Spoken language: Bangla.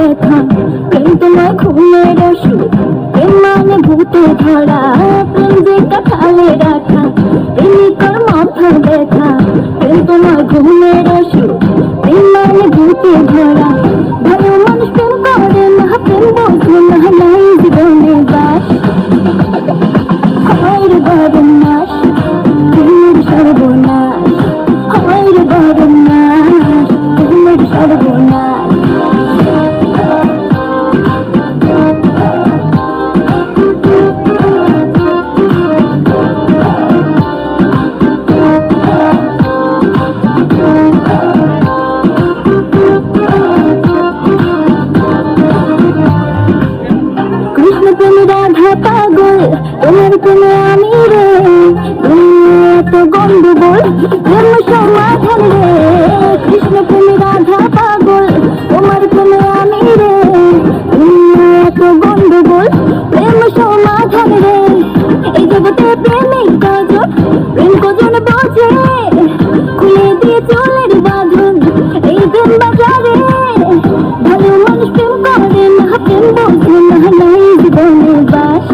ব্যথা, প্রেম তোমার ঘুমের ওষুধ, প্রেম মানে ভূতে ধরা, প্রেম যে কাঠালে রাখা, প্রেমিকার মাথা ব্যথা, প্রেম তোমার ঘুমের ওষুধ, প্রেম মানে ভূতে ধরা। ভালো মানুষ প্রেম করে না, প্রেম বোঝে না, নাই জীবনে বাস, হয় রে বদমাস, প্রেমের সর্বনাশ, হয় রে বদমাস, প্রেমের সর্বনাশ। কৃষ্ণ প্রেমী রাধা পাগল, তোমার প্রেমে আমি রে, দুনিয়া এত গন্ডগোল, প্রেম সমাধান রে। কৃষ্ণ প্রেমী রাধা পাগল, তোমার প্রেমে আমি রে, দুনিয়া এত গন্ডগোল, প্রেম সমাধান রে। এই জগতে প্রেমিক কজন, প্রেম কজন বোঝে, খুলে দিয়ে চলের বাঁধন এই প্রেম বাজারে। ভালো মানুষ প্রেম করে না, প্রেম বোঝে না, নাই জীবনে বাস,